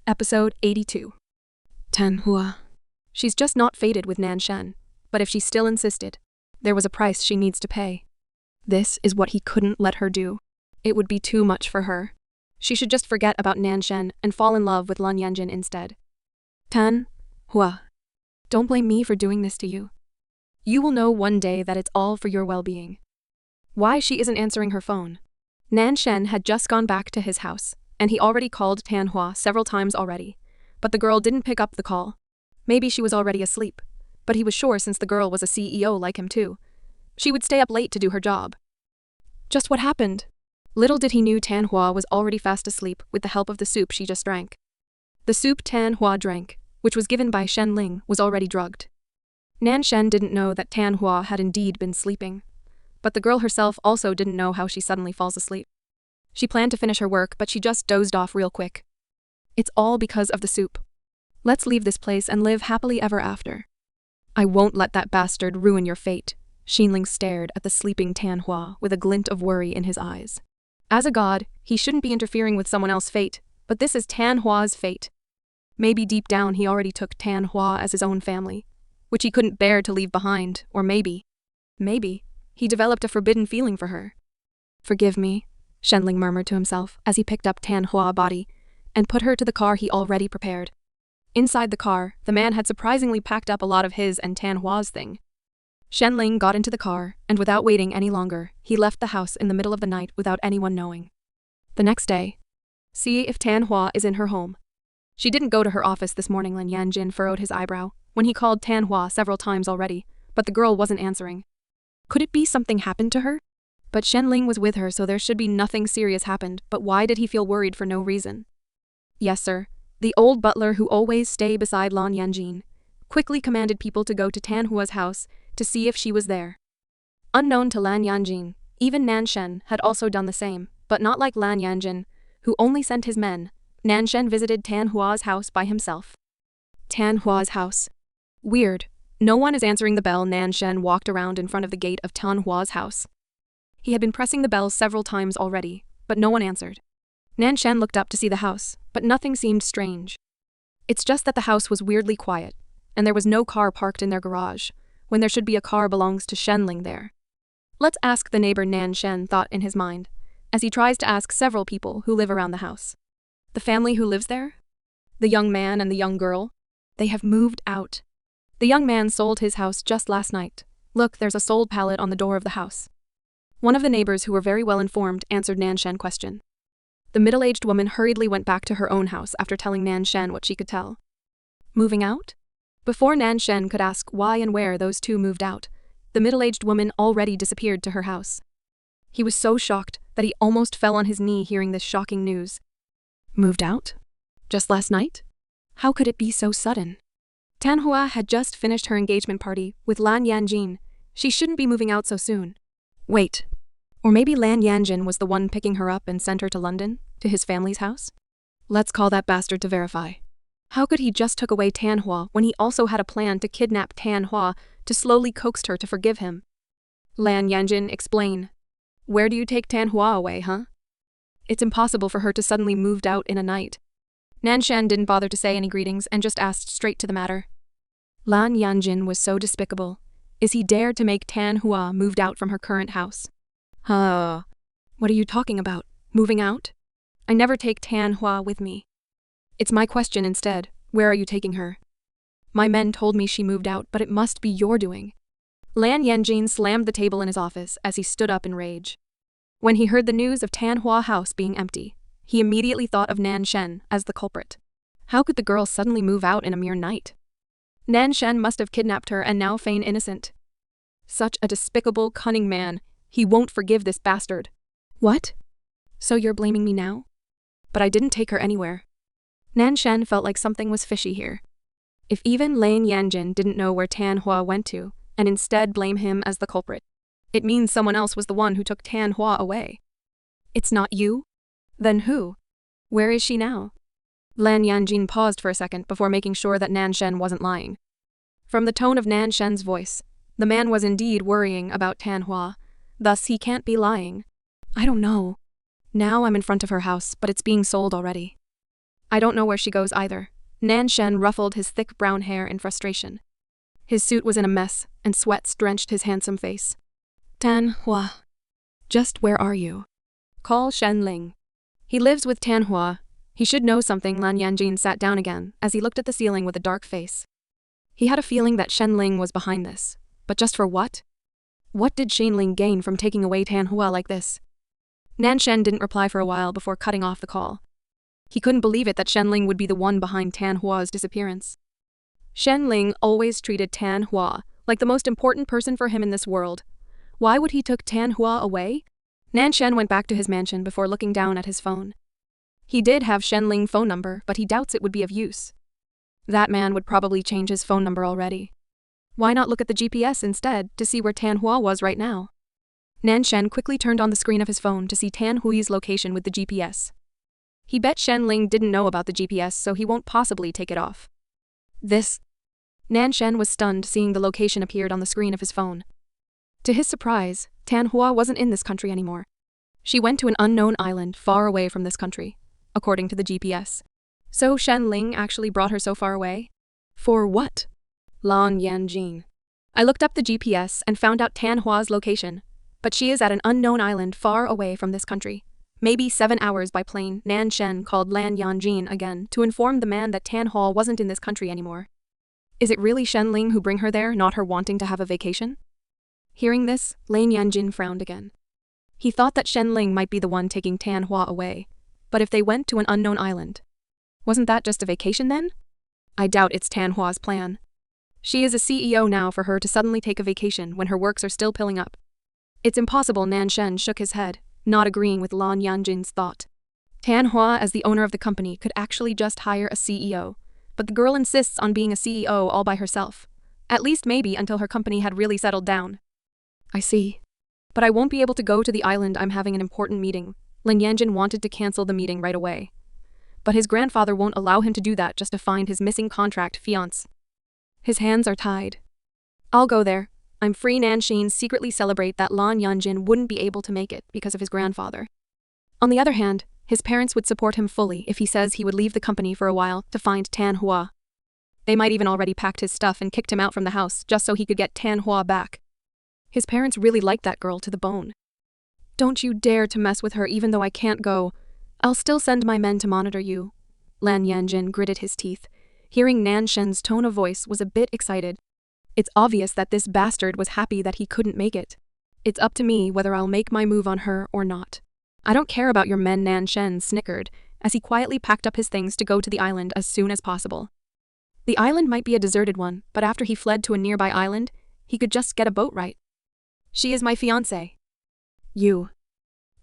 Episode 82. Tan Hua. She's just not fated with Nan Shen, but if she still insisted, there was a price she needs to pay. This is what he couldn't let her do. It would be too much for her. She should just forget about Nan Shen and fall in love with Lan Yanjin instead. Tan Hua. Don't blame me for doing this to you. You will know one day that it's all for your well-being. Why she isn't answering her phone? Nan Shen had just gone back to his house, and he already called Tan Hua several times already, but the girl didn't pick up the call. Maybe she was already asleep, but he was sure since the girl was a CEO like him too, she would stay up late to do her job. Just what happened? Little did he knew Tan Hua was already fast asleep with the help of the soup she just drank. The soup Tan Hua drank, which was given by Shen Ling, was already drugged. Nan Shen didn't know that Tan Hua had indeed been sleeping, but the girl herself also didn't know how she suddenly falls asleep. She planned to finish her work, but she just dozed off real quick. It's all because of the soup. Let's leave this place and live happily ever after. I won't let that bastard ruin your fate. Xinling stared at the sleeping Tan Hua with a glint of worry in his eyes. As a god, he shouldn't be interfering with someone else's fate, but this is Tan Hua's fate. Maybe deep down he already took Tan Hua as his own family, which he couldn't bear to leave behind, or maybe, he developed a forbidden feeling for her. Forgive me, Shenling murmured to himself as he picked up Tan Hua's body and put her to the car he already prepared. Inside the car, the man had surprisingly packed up a lot of his and Tan Hua's thing. Shenling got into the car, and without waiting any longer, he left the house in the middle of the night without anyone knowing. The next day, see if Tan Hua is in her home. She didn't go to her office this morning. Lan Yanjin furrowed his eyebrow when he called Tan Hua several times already, but the girl wasn't answering. Could it be something happened to her? But Shenling was with her, so there should be nothing serious happened, but why did he feel worried for no reason? Yes, sir. The old butler who always stayed beside Lan Yanjin quickly commanded people to go to Tan Hua's house to see if she was there. Unknown to Lan Yanjin, even Nan Shen had also done the same, but not like Lan Yanjin, who only sent his men. Nan Shen visited Tan Hua's house by himself. Tan Hua's house. Weird. No one is answering the bell. Nan Shen walked around in front of the gate of Tan Hua's house. He had been pressing the bell several times already, but no one answered. Nan Shen looked up to see the house, but nothing seemed strange. It's just that the house was weirdly quiet, and there was no car parked in their garage, when there should be a car belongs to Shenling there. Let's ask the neighbor, Nan Shen thought in his mind, as he tries to ask several people who live around the house. The family who lives there? The young man and the young girl? They have moved out. The young man sold his house just last night. Look, there's a sold pallet on the door of the house. One of the neighbors who were very well informed answered Nan Shen's question. The middle-aged woman hurriedly went back to her own house after telling Nan Shen what she could tell. Moving out? Before Nan Shen could ask why and where those two moved out, the middle-aged woman already disappeared to her house. He was so shocked that he almost fell on his knee hearing this shocking news. Moved out? Just last night? How could it be so sudden? Tan Hua had just finished her engagement party with Lan Yanjin. She shouldn't be moving out so soon. Wait. Or maybe Lan Yanjin was the one picking her up and sent her to London, to his family's house? Let's call that bastard to verify. How could he just took away Tan Hua when he also had a plan to kidnap Tan Hua to slowly coax her to forgive him? Lan Yanjin, explain. Where do you take Tan Hua away, huh? It's impossible for her to suddenly moved out in a night. Nan Shen didn't bother to say any greetings and just asked straight to the matter. Lan Yanjin was so despicable. Is he dared to make Tan Hua moved out from her current house? What are you talking about? Moving out? I never take Tan Hua with me. It's my question instead. Where are you taking her? My men told me she moved out, but it must be your doing. Lan Yanjin slammed the table in his office as he stood up in rage. When he heard the news of Tan Hua's house being empty, he immediately thought of Nan Shen as the culprit. How could the girl suddenly move out in a mere night? Nan Shen must have kidnapped her and now feign innocent. Such a despicable, cunning man. He won't forgive this bastard. What? So you're blaming me now? But I didn't take her anywhere. Nan Shen felt like something was fishy here. If even Lan Yanjin didn't know where Tan Hua went to, and instead blame him as the culprit, it means someone else was the one who took Tan Hua away. It's not you? Then who? Where is she now? Lan Yanjin paused for a second before making sure that Nan Shen wasn't lying. From the tone of Nan Shen's voice, the man was indeed worrying about Tan Hua. Thus, he can't be lying. I don't know. Now I'm in front of her house, but it's being sold already. I don't know where she goes either. Nan Shen ruffled his thick brown hair in frustration. His suit was in a mess, and sweat drenched his handsome face. Tan Hua. Just where are you? Call Shen Ling. He lives with Tan Hua. He should know something. Lan Yanjin sat down again as he looked at the ceiling with a dark face. He had a feeling that Shen Ling was behind this. But just for what? What did Shen Ling gain from taking away Tan Hua like this? Nan Shen didn't reply for a while before cutting off the call. He couldn't believe it that Shen Ling would be the one behind Tan Hua's disappearance. Shen Ling always treated Tan Hua like the most important person for him in this world. Why would he took Tan Hua away? Nan Shen went back to his mansion before looking down at his phone. He did have Shen Ling's phone number, but he doubts it would be of use. That man would probably change his phone number already. Why not look at the GPS instead to see where Tan Hua was right now? Nan Shen quickly turned on the screen of his phone to see Tan Hui's location with the GPS. He bet Shen Ling didn't know about the GPS, so he won't possibly take it off. Nan Shen was stunned seeing the location appeared on the screen of his phone. To his surprise, Tan Hua wasn't in this country anymore. She went to an unknown island far away from this country, according to the GPS. So Shen Ling actually brought her so far away? For what? Lan Yanjin. I looked up the GPS and found out Tan Hua's location, but she is at an unknown island far away from this country. Maybe 7 hours by plane. Nan Shen called Lan Yanjin again to inform the man that Tan Hua wasn't in this country anymore. Is it really Shen Ling who bring her there, not her wanting to have a vacation? Hearing this, Lan Yanjin frowned again. He thought that Shen Ling might be the one taking Tan Hua away, but if they went to an unknown island, wasn't that just a vacation then? I doubt it's Tan Hua's plan. She is a CEO now for her to suddenly take a vacation when her works are still piling up. It's impossible. Nan Shen shook his head, not agreeing with Lan Yanjin's thought. Tan Hua, as the owner of the company, could actually just hire a CEO, but the girl insists on being a CEO all by herself. At least maybe until her company had really settled down. I see. But I won't be able to go to the island. I'm having an important meeting. Lin Yanjin wanted to cancel the meeting right away. But his grandfather won't allow him to do that just to find his missing contract fiancé. His hands are tied. I'll go there. I'm free. Nan Shen secretly celebrate that Lan Yanjin wouldn't be able to make it because of his grandfather. On the other hand, his parents would support him fully if he says he would leave the company for a while to find Tan Hua. They might even already packed his stuff and kicked him out from the house just so he could get Tan Hua back. His parents really liked that girl to the bone. Don't you dare to mess with her even though I can't go. I'll still send my men to monitor you. Lan Yanjin gritted his teeth. Hearing Nan Shen's tone of voice was a bit excited. It's obvious that this bastard was happy that he couldn't make it. It's up to me whether I'll make my move on her or not. I don't care about your men. Nan Shen snickered as he quietly packed up his things to go to the island as soon as possible. The island might be a deserted one, but after he fled to a nearby island, he could just get a boat right. She is my fiancée. You.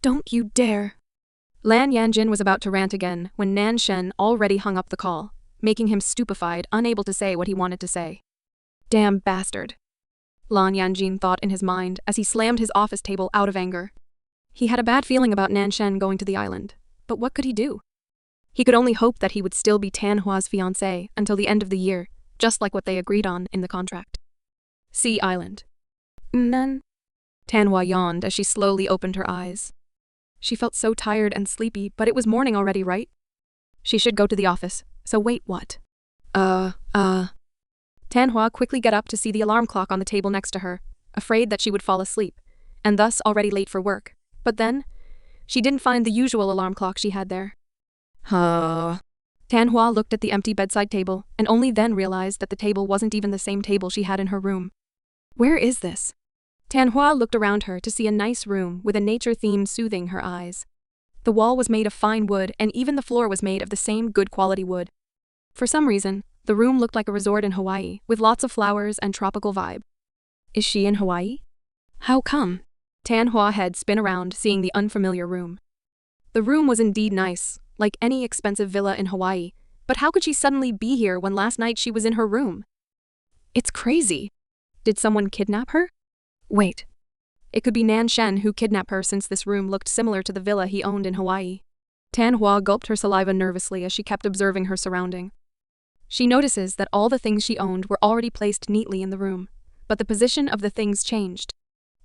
Don't you dare. Lan Yanjin was about to rant again when Nan Shen already hung up the call, making him stupefied, unable to say what he wanted to say. Damn bastard. Lan Yanjin thought in his mind as he slammed his office table out of anger. He had a bad feeling about Nan Shen going to the island, but what could he do? He could only hope that he would still be Tan Hua's fiancée until the end of the year, just like what they agreed on in the contract. Sea Island. None. Tan Hua yawned as she slowly opened her eyes. She felt so tired and sleepy, but it was morning already, right? She should go to the office, so wait, what? Tan Hua quickly got up to see the alarm clock on the table next to her, afraid that she would fall asleep, and thus already late for work. But then, she didn't find the usual alarm clock she had there. Tan Hua looked at the empty bedside table, and only then realized that the table wasn't even the same table she had in her room. Where is this? Tan Hua looked around her to see a nice room with a nature theme soothing her eyes. The wall was made of fine wood, and even the floor was made of the same good quality wood. For some reason, the room looked like a resort in Hawaii, with lots of flowers and tropical vibe. Is she in Hawaii? How come? Tan Hua's head spun around, seeing the unfamiliar room. The room was indeed nice, like any expensive villa in Hawaii, but how could she suddenly be here when last night she was in her room? It's crazy. Did someone kidnap her? Wait. It could be Nan Shen who kidnapped her since this room looked similar to the villa he owned in Hawaii. Tan Hua gulped her saliva nervously as she kept observing her surrounding. She notices that all the things she owned were already placed neatly in the room, but the position of the things changed.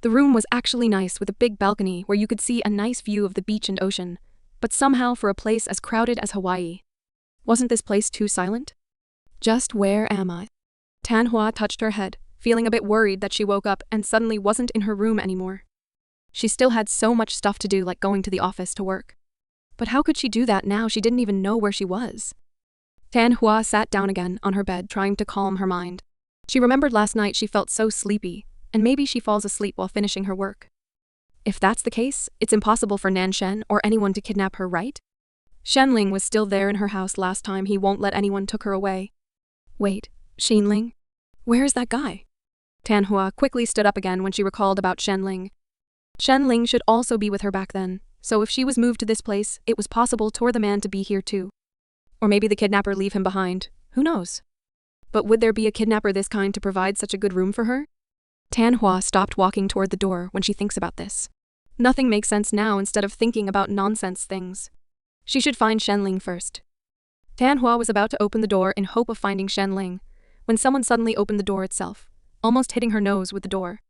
The room was actually nice with a big balcony where you could see a nice view of the beach and ocean, but somehow for a place as crowded as Hawaii. Wasn't this place too silent? Just where am I? Tan Hua touched her head, feeling a bit worried that she woke up and suddenly wasn't in her room anymore. She still had so much stuff to do, like going to the office to work. But how could she do that now she didn't even know where she was? Tan Hua sat down again on her bed, trying to calm her mind. She remembered last night she felt so sleepy, and maybe she falls asleep while finishing her work. If that's the case, it's impossible for Nan Shen or anyone to kidnap her, right? Shenling was still there in her house last time. He won't let anyone took her away. Wait, Shenling? Where is that guy? Tan Hua quickly stood up again when she recalled about Shenling. Shenling should also be with her back then, so if she was moved to this place, it was possible for the man to be here too. Or maybe the kidnapper leave him behind, who knows? But would there be a kidnapper this kind to provide such a good room for her? Tan Hua stopped walking toward the door when she thinks about this. Nothing makes sense now instead of thinking about nonsense things. She should find Shenling first. Tan Hua was about to open the door in hope of finding Shenling, when someone suddenly opened the door itself, almost hitting her nose with the door.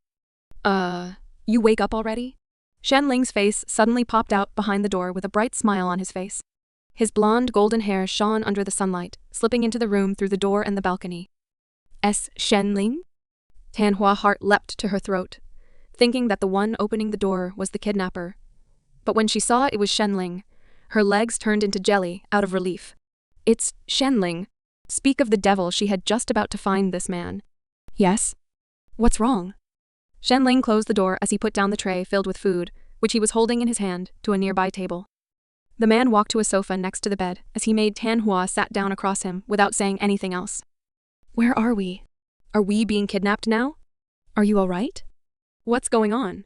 You wake up already? Shenling's face suddenly popped out behind the door with a bright smile on his face. His blonde golden hair shone under the sunlight, slipping into the room through the door and the balcony. Shenling? Tan Hua's heart leapt to her throat, thinking that the one opening the door was the kidnapper. But when she saw it was Shenling, her legs turned into jelly out of relief. It's Shenling. Speak of the devil, she had just about to find this man. Yes? What's wrong? Shenling closed the door as he put down the tray filled with food, which he was holding in his hand, to a nearby table. The man walked to a sofa next to the bed as he made Tan Hua sat down across him without saying anything else. Where are we? Are we being kidnapped now? Are you all right? What's going on?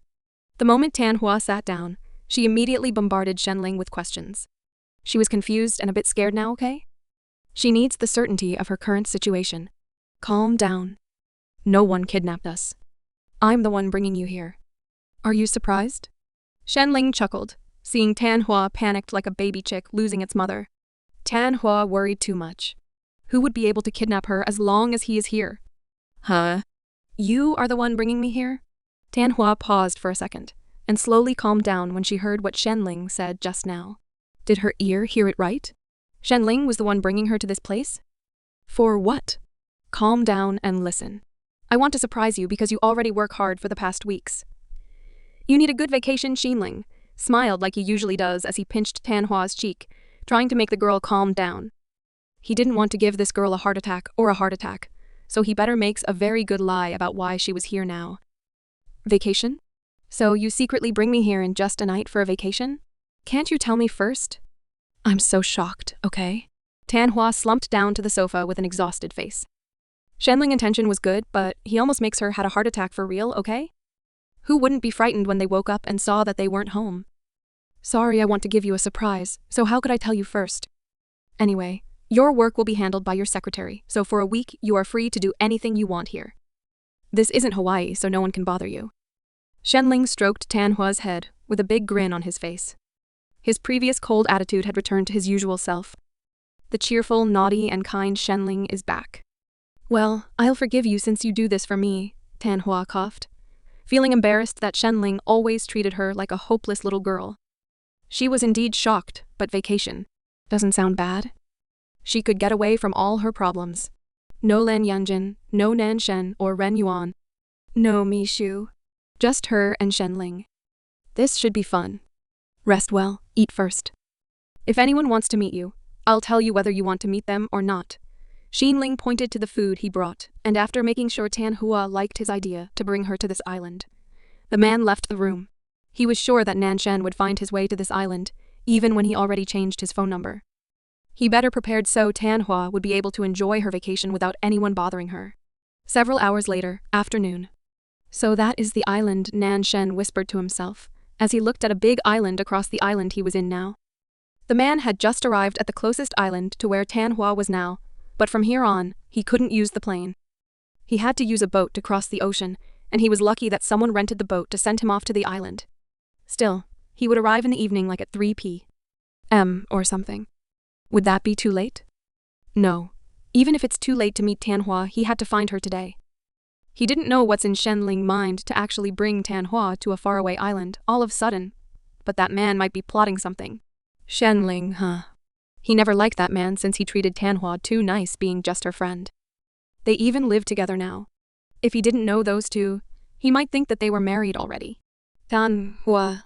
The moment Tan Hua sat down, she immediately bombarded Shenling with questions. She was confused and a bit scared now, okay? She needs the certainty of her current situation. Calm down. No one kidnapped us. I'm the one bringing you here. Are you surprised? Shenling chuckled, seeing Tan Hua panicked like a baby chick losing its mother. Tan Hua worried too much. Who would be able to kidnap her as long as he is here? Huh? You are the one bringing me here? Tan Hua paused for a second, and slowly calmed down when she heard what Shenling said just now. Did her ear hear it right? Shenling was the one bringing her to this place? For what? Calm down and listen. I want to surprise you because you already work hard for the past weeks. You need a good vacation, Shenling smiled like he usually does as he pinched Tan Hua's cheek, trying to make the girl calm down. He didn't want to give this girl a heart attack, so he better makes a very good lie about why she was here now. Vacation? So you secretly bring me here in just a night for a vacation? Can't you tell me first? I'm so shocked, okay? Tan Hua slumped down to the sofa with an exhausted face. Shenling's intention was good, but he almost makes her had a heart attack for real, okay? Who wouldn't be frightened when they woke up and saw that they weren't home? Sorry, I want to give you a surprise, so how could I tell you first? Anyway, your work will be handled by your secretary, so for a week you are free to do anything you want here. This isn't Hawaii, so no one can bother you. Shenling stroked Tan Hua's head with a big grin on his face. His previous cold attitude had returned to his usual self. The cheerful, naughty, and kind Shenling is back. Well, I'll forgive you since you do this for me, Tan Hua coughed, feeling embarrassed that Shenling always treated her like a hopeless little girl. She was indeed shocked, but vacation doesn't sound bad. She could get away from all her problems. No Lan Yanjin, no Nan Shen or Ren Yuan. No Mi Shu. Just her and Shenling. This should be fun. Rest well, eat first. If anyone wants to meet you, I'll tell you whether you want to meet them or not. Shenling pointed to the food he brought, and after making sure Tan Hua liked his idea to bring her to this island, the man left the room. He was sure that Nan Shen would find his way to this island, even when he already changed his phone number. He better prepared so Tan Hua would be able to enjoy her vacation without anyone bothering her. Several hours later, afternoon. So that is the island, Nan Shen whispered to himself, as he looked at a big island across the island he was in now. The man had just arrived at the closest island to where Tan Hua was now, but from here on, he couldn't use the plane. He had to use a boat to cross the ocean, and he was lucky that someone rented the boat to send him off to the island. Still, he would arrive in the evening like at 3 p.m. or something. Would that be too late? No. Even if it's too late to meet Tan Hua, he had to find her today. He didn't know what's in Shenling's mind to actually bring Tan Hua to a faraway island all of a sudden, but that man might be plotting something. Shenling, huh? He never liked that man since he treated Tanhua too nice being just her friend. They even live together now. If he didn't know those two, he might think that they were married already. Tanhua.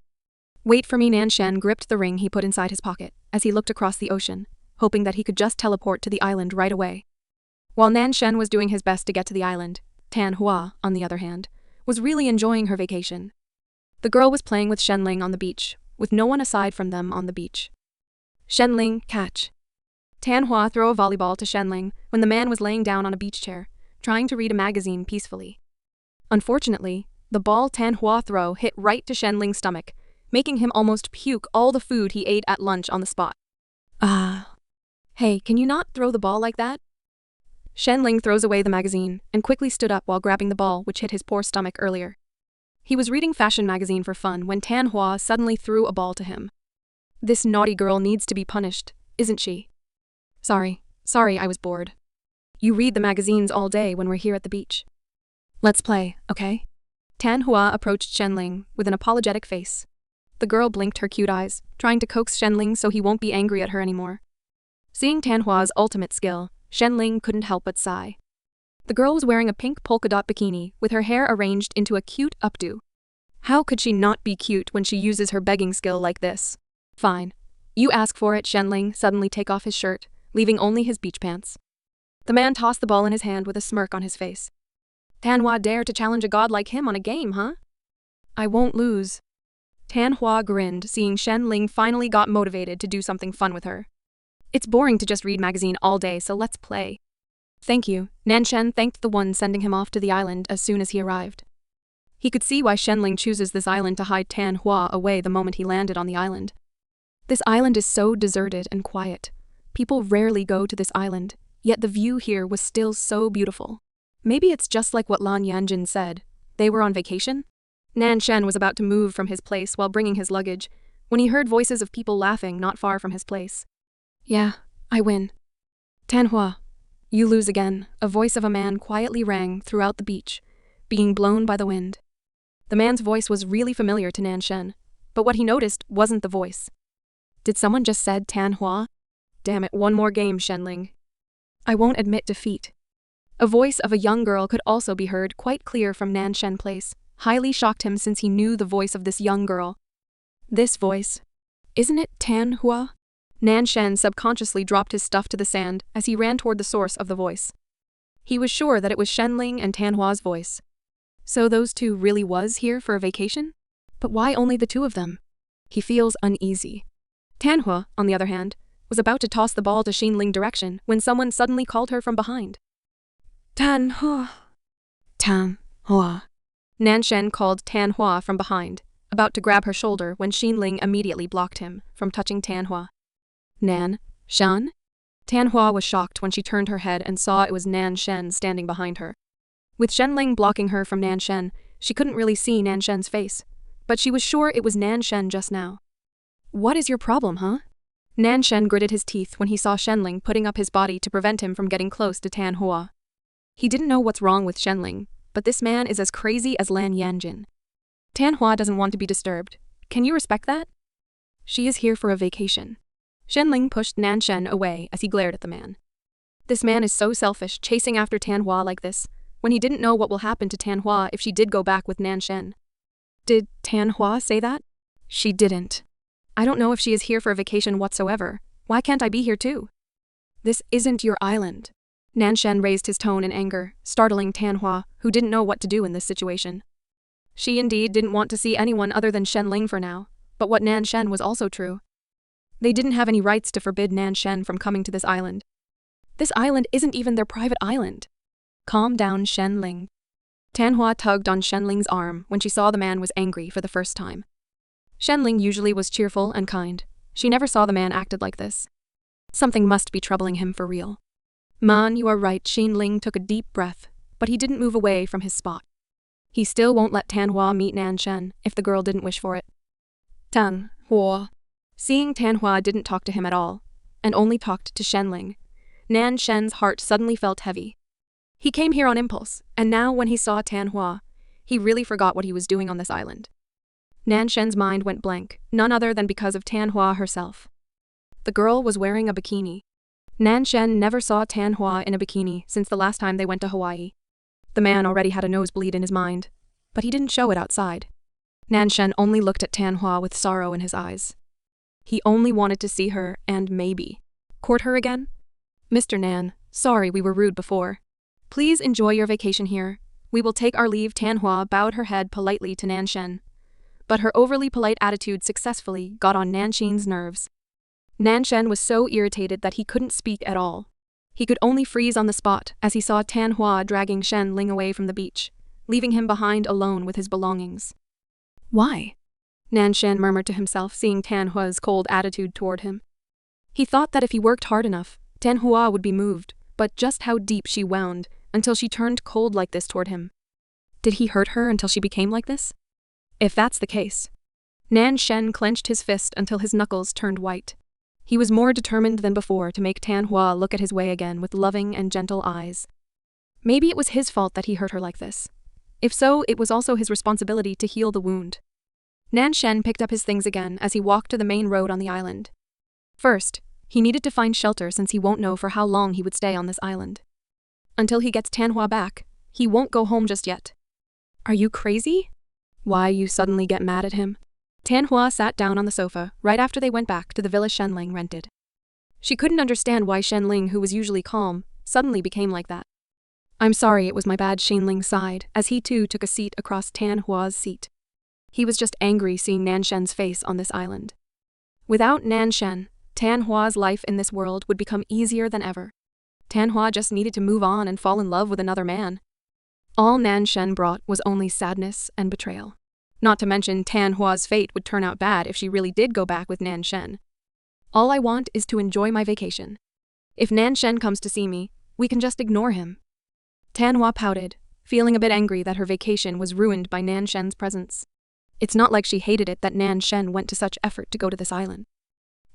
Wait for me. Nanshan gripped the ring he put inside his pocket as he looked across the ocean, hoping that he could just teleport to the island right away. While Nanshan was doing his best to get to the island, Tanhua, on the other hand, was really enjoying her vacation. The girl was playing with Shenling on the beach, with no one aside from them on the beach. Shenling, catch. Tanhua threw a volleyball to Shenling when the man was laying down on a beach chair, trying to read a magazine peacefully. Unfortunately, the ball Tanhua throw hit right to Shenling's stomach, making him almost puke all the food he ate at lunch on the spot. Hey, can you not throw the ball like that? Shenling throws away the magazine and quickly stood up while grabbing the ball which hit his poor stomach earlier. He was reading fashion magazine for fun when Tanhua suddenly threw a ball to him. This naughty girl needs to be punished, isn't she? Sorry, I was bored. You read the magazines all day when we're here at the beach. Let's play, okay? Tanhua approached Shenling with an apologetic face. The girl blinked her cute eyes, trying to coax Shenling so he won't be angry at her anymore. Seeing Tanhua's ultimate skill, Shenling couldn't help but sigh. The girl was wearing a pink polka dot bikini with her hair arranged into a cute updo. How could she not be cute when she uses her begging skill like this? Fine. You ask for it. Shenling suddenly take off his shirt, leaving only his beach pants. The man tossed the ball in his hand with a smirk on his face. Tanhua dare to challenge a god like him on a game, huh? I won't lose. Tanhua grinned, seeing Shenling finally got motivated to do something fun with her. It's boring to just read magazine all day, so let's play. Thank you. Nanshan thanked the one sending him off to the island as soon as he arrived. He could see why Shenling chooses this island to hide Tanhua away the moment he landed on the island. This island is so deserted and quiet. People rarely go to this island, yet the view here was still so beautiful. Maybe it's just like what Lan Yanjin said. They were on vacation? Nanshan was about to move from his place while bringing his luggage, when he heard voices of people laughing not far from his place. Yeah, I win. Tanhua, you lose again. A voice of a man quietly rang throughout the beach, being blown by the wind. The man's voice was really familiar to Nanshan, but what he noticed wasn't the voice. Did someone just said Tanhua? Damn it, one more game, Shenling. I won't admit defeat. A voice of a young girl could also be heard quite clear from Nanshan Place, highly shocked him since he knew the voice of this young girl. This voice. Isn't it Tanhua? Nanshan subconsciously dropped his stuff to the sand as he ran toward the source of the voice. He was sure that it was Shenling and Tanhua's voice. So those two really was here for a vacation? But why only the two of them? He feels uneasy. Tanhua, on the other hand, was about to toss the ball to Shenling direction when someone suddenly called her from behind. Tanhua. Tanhua. Nanshan called Tanhua from behind, about to grab her shoulder when Shenling immediately blocked him from touching Tanhua. Nan? Shan? Tanhua was shocked when she turned her head and saw it was Nanshan standing behind her. With Shenling blocking her from Nanshan, she couldn't really see Nanshan's face, but she was sure it was Nanshan just now. What is your problem, huh? Nanshan gritted his teeth when he saw Shenling putting up his body to prevent him from getting close to Tanhua. He didn't know what's wrong with Shenling, but this man is as crazy as Lan Yanjin. Tanhua doesn't want to be disturbed. Can you respect that? She is here for a vacation. Shenling pushed Nanshan away as he glared at the man. This man is so selfish, chasing after Tanhua like this, when he didn't know what will happen to Tanhua if she did go back with Nanshan. Did Tanhua say that? She didn't. I don't know if she is here for a vacation whatsoever. Why can't I be here too? This isn't your island. Nanshan raised his tone in anger, startling Tanhua, who didn't know what to do in this situation. She indeed didn't want to see anyone other than Shenling for now, but what Nanshan was also true. They didn't have any rights to forbid Nanshan from coming to this island. This island isn't even their private island. Calm down, Shenling. Tanhua tugged on Shenling's arm when she saw the man was angry for the first time. Shenling usually was cheerful and kind. She never saw the man acted like this. Something must be troubling him for real. Man, you are right. Shenling took a deep breath, but he didn't move away from his spot. He still won't let Tanhua meet Nanshan if the girl didn't wish for it. Tanhua. Seeing Tanhua didn't talk to him at all, and only talked to Shenling, Nanshan's heart suddenly felt heavy. He came here on impulse, and now when he saw Tanhua, he really forgot what he was doing on this island. Nanshan's mind went blank, none other than because of Tanhua herself. The girl was wearing a bikini. Nan Shen never saw Tan Hua in a bikini since the last time they went to Hawaii. The man already had a nosebleed in his mind, but he didn't show it outside. Nan Shen only looked at Tan Hua with sorrow in his eyes. He only wanted to see her and maybe court her again. Mr. Nan, sorry we were rude before. Please enjoy your vacation here. We will take our leave. Tan Hua bowed her head politely to Nan Shen. But her overly polite attitude successfully got on Nan Shen's nerves. Nan Shen was so irritated that he couldn't speak at all. He could only freeze on the spot as he saw Tan Hua dragging Shen Ling away from the beach, leaving him behind alone with his belongings. Why? Nan Shen murmured to himself, seeing Tan Hua's cold attitude toward him. He thought that if he worked hard enough, Tan Hua would be moved, but just how deep she wound until she turned cold like this toward him. Did he hurt her until she became like this? If that's the case. Nan Shen clenched his fist until his knuckles turned white. He was more determined than before to make Tan Hua look at his way again with loving and gentle eyes. Maybe it was his fault that he hurt her like this. If so, it was also his responsibility to heal the wound. Nan Shen picked up his things again as he walked to the main road on the island. First, he needed to find shelter since he won't know for how long he would stay on this island. Until he gets Tan Hua back, he won't go home just yet. Are you crazy? Why you suddenly get mad at him? Tan Hua sat down on the sofa right after they went back to the villa Shen Ling rented. She couldn't understand why Shen Ling, who was usually calm, suddenly became like that. I'm sorry, it was my bad. Shen Ling sighed as he too took a seat across Tan Hua's seat. He was just angry seeing Nan Shen's face on this island. Without Nan Shen, Tan Hua's life in this world would become easier than ever. Tan Hua just needed to move on and fall in love with another man. All Nan Shen brought was only sadness and betrayal. Not to mention Tan Hua's fate would turn out bad if she really did go back with Nan Shen. All I want is to enjoy my vacation. If Nan Shen comes to see me, we can just ignore him. Tan Hua pouted, feeling a bit angry that her vacation was ruined by Nan Shen's presence. It's not like she hated it that Nan Shen went to such effort to go to this island.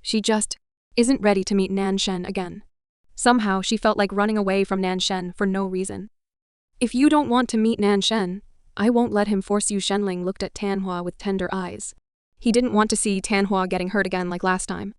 She just isn't ready to meet Nan Shen again. Somehow she felt like running away from Nan Shen for no reason. If you don't want to meet Nan Shen, I won't let him force you. Shen Ling looked at Tan Hua with tender eyes. He didn't want to see Tan Hua getting hurt again like last time.